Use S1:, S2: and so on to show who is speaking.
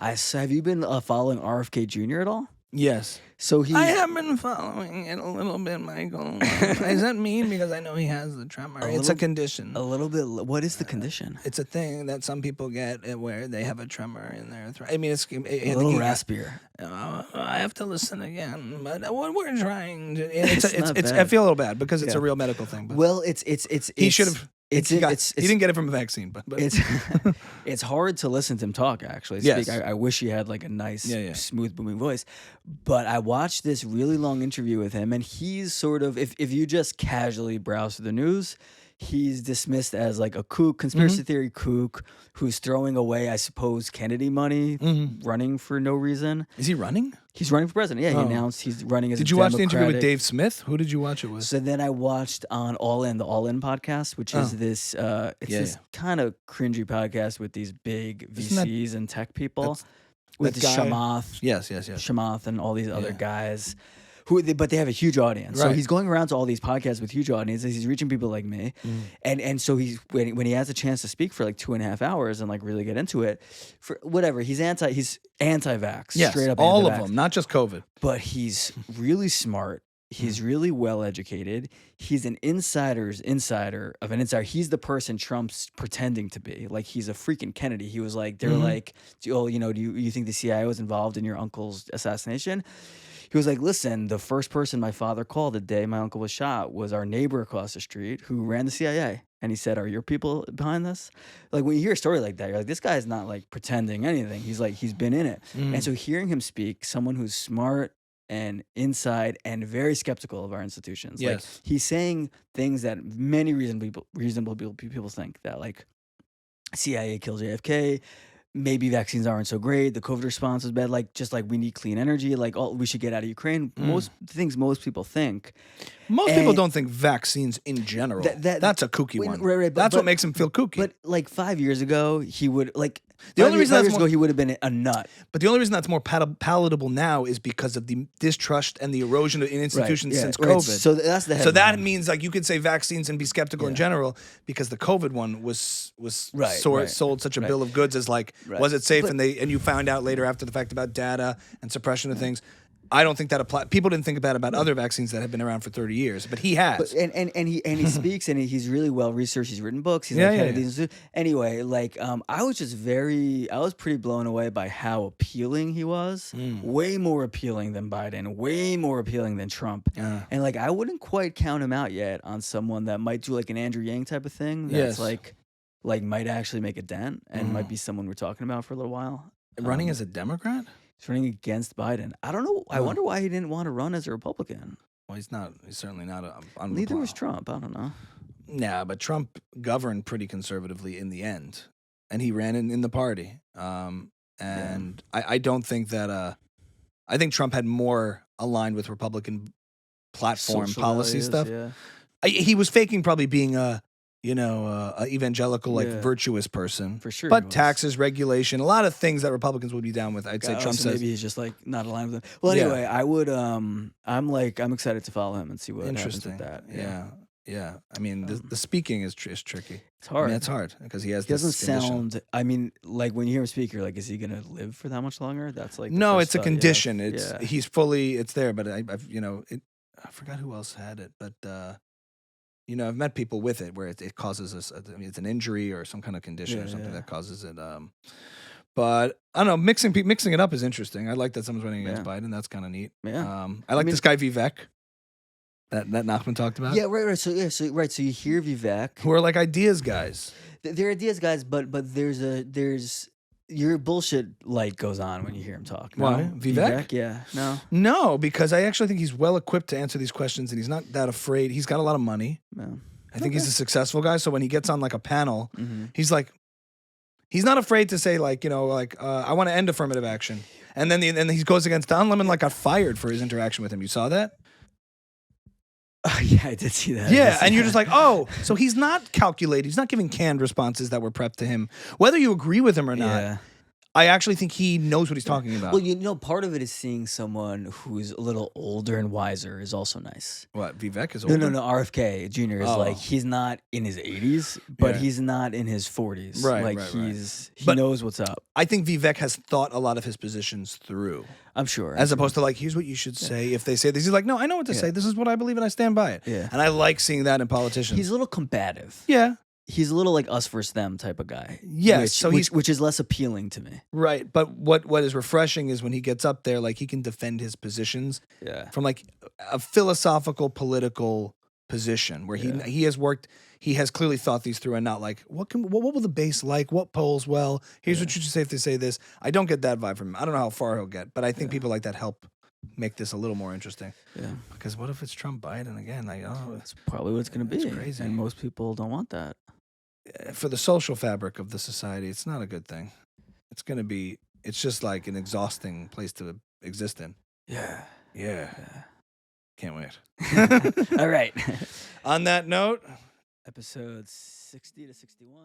S1: Have you been following RFK JR at all?
S2: Yes.
S1: So
S2: I have been following it a little bit, Michael. Does that mean because I know he has the tremor? It's a condition.
S1: A little bit. What is the condition?
S2: It's a thing that some people get where they have a tremor in their throat. I mean, it's
S1: a little raspier.
S2: I have to listen again, but what we're trying to. It's I feel a little bad because it's a real medical thing. But
S1: well,
S2: he should have. He didn't get it from a vaccine, but
S1: it's hard to listen to him talk. Actually,
S2: yes.
S1: I wish he had like a nice, smooth, booming voice. But I watched this really long interview with him, and he's sort of if you just casually browse through the news, he's dismissed as like a kook, conspiracy theory kook, who's throwing away, I suppose, Kennedy money, running for no reason.
S2: Is he running?
S1: He's running for president. Yeah, he announced he's running as a Democratic.
S2: Did you watch the interview with Dave Smith? Who did you watch it with?
S1: So then I watched on All In, the All In podcast, which is this, this kind of cringy podcast with these big VCs and tech people. With Chamath.
S2: Yes.
S1: Chamath and all these other guys. But they have a huge audience.
S2: Right.
S1: So he's going around to all these podcasts with huge audiences. He's reaching people like me. And so when he has a chance to speak for like 2.5 hours and like really get into it, for whatever, he's anti-vax.
S2: Yes,
S1: straight up
S2: all
S1: anti-vax.
S2: of them, not just COVID.
S1: But he's really smart. He's really well educated. He's an insider of an insider. He's the person Trump's pretending to be. Like he's a freaking Kennedy. He was like, they're like, do you think the CIA was involved in your uncle's assassination? He was like, listen, the first person my father called the day my uncle was shot was our neighbor across the street who ran the CIA. And he said, are your people behind this? Like when you hear a story like that, you're like, this guy's not like pretending anything. He's like, he's been in it. And so hearing him speak, someone who's smart and inside and very skeptical of our institutions.
S2: Yes.
S1: Like he's saying things that many reasonable people think that like CIA killed JFK. Maybe vaccines aren't so great. The COVID response is bad. Like, just like we need clean energy. Like, we should get out of Ukraine. Most things most people think.
S2: Most people don't think vaccines in general. That's a kooky one.
S1: Right,
S2: that's what makes him feel kooky.
S1: But like 5 years ago, he would like.
S2: The only reason
S1: he would have been a nut.
S2: But the only reason that's more palatable now is because of the distrust and the erosion in institutions since COVID.
S1: So that's the headline.
S2: So that means like you could say vaccines and be skeptical in general because the COVID one was sold such a bill of goods as like was it safe, and you found out later after the fact about data and suppression of things. I don't think that applies. People didn't think about other vaccines that have been around for 30 years, but he has.
S1: And he speaks, and he's really well researched. He's written books. He's anyway, like I was pretty blown away by how appealing he was. Way more appealing than Biden. Way more appealing than Trump. And like I wouldn't quite count him out yet on someone that might do like an Andrew Yang type of thing. That's like might actually make a dent and might be someone we're talking about for a little while.
S2: Running as a Democrat?
S1: He's running against Biden. I don't know. I wonder why he didn't want to run as a Republican.
S2: Well, he's not. He's certainly not.
S1: Neither was Trump. I don't know.
S2: Nah, but Trump governed pretty conservatively in the end, and he ran in the party. I don't think that. I think Trump had more aligned with Republican platform
S1: Social
S2: policy
S1: values,
S2: stuff.
S1: Yeah.
S2: He was faking probably being a evangelical, virtuous person.
S1: For sure.
S2: But taxes, regulation, a lot of things that Republicans would be down with. I'd say Trump says.
S1: Maybe he's just like not aligned with them. Well, anyway, I would, I'm excited to follow him and see what happens with that.
S2: Yeah. I mean, the speaking is tricky.
S1: It's hard.
S2: I mean, it's hard because he has
S1: He doesn't
S2: this condition.
S1: sound, I mean, like when you hear him speak, you're like, is he going to live for that much longer? That's like,
S2: no, it's a condition. He's fully, it's there, but I forgot who else had it, but, I've met people with it where it causes us. I mean, it's an injury or some kind of condition or something that causes it. But I don't know. Mixing it up is interesting. I like that someone's running against Biden. That's kind of neat.
S1: Yeah.
S2: I like this guy Vivek that Nachman talked about.
S1: Yeah, right. So you hear Vivek,
S2: who are like ideas guys.
S1: They're ideas guys, but there's your bullshit light goes on when you hear him talk. No?
S2: Why? Vivek?
S1: Yeah.
S2: No, because I actually think he's well equipped to answer these questions, and he's not that afraid. He's got a lot of money.
S1: No.
S2: I think he's a successful guy. So when he gets on like a panel, he's like, he's not afraid to say like, I want to end affirmative action. And then he goes against Don Lemon, like got fired for his interaction with him. You saw that?
S1: Yeah, I did see that.
S2: Yeah, and you're just like, oh, so he's not calculated. He's not giving canned responses that were prepped to him. Whether you agree with him or not, I actually think he knows what he's talking about.
S1: Well, you know, part of it is seeing someone who's a little older and wiser is also nice.
S2: What, Vivek is older?
S1: No, RFK Jr. is like, he's not in his 80s, but he's not in his 40s. Like, he knows what's up.
S2: I think Vivek has thought a lot of his positions through.
S1: I'm sure.
S2: As opposed to like, here's what you should say if they say this. He's like, no, I know what to say. This is what I believe and I stand by it.
S1: Yeah.
S2: And I like seeing that in politicians.
S1: He's a little combative.
S2: Yeah.
S1: He's a little like us versus them type of guy.
S2: Yes.
S1: Which is less appealing to me.
S2: Right. But what is refreshing is when he gets up there, like he can defend his positions from like a philosophical, political position where he has worked, he has clearly thought these through and not like, what will the base like? What polls well? Here's what you should say if they say this. I don't get that vibe from him. I don't know how far he'll get, but I think people like that help make this a little more interesting. Yeah. Because what if it's Trump Biden again? Like,
S1: that's probably what it's going to be.
S2: It's crazy.
S1: And most people don't want that.
S2: For the social fabric of the society, it's not a good thing. It's just like an exhausting place to exist in.
S1: Yeah.
S2: Can't wait.
S1: All right.
S2: On that note,
S1: episode 60 to 61.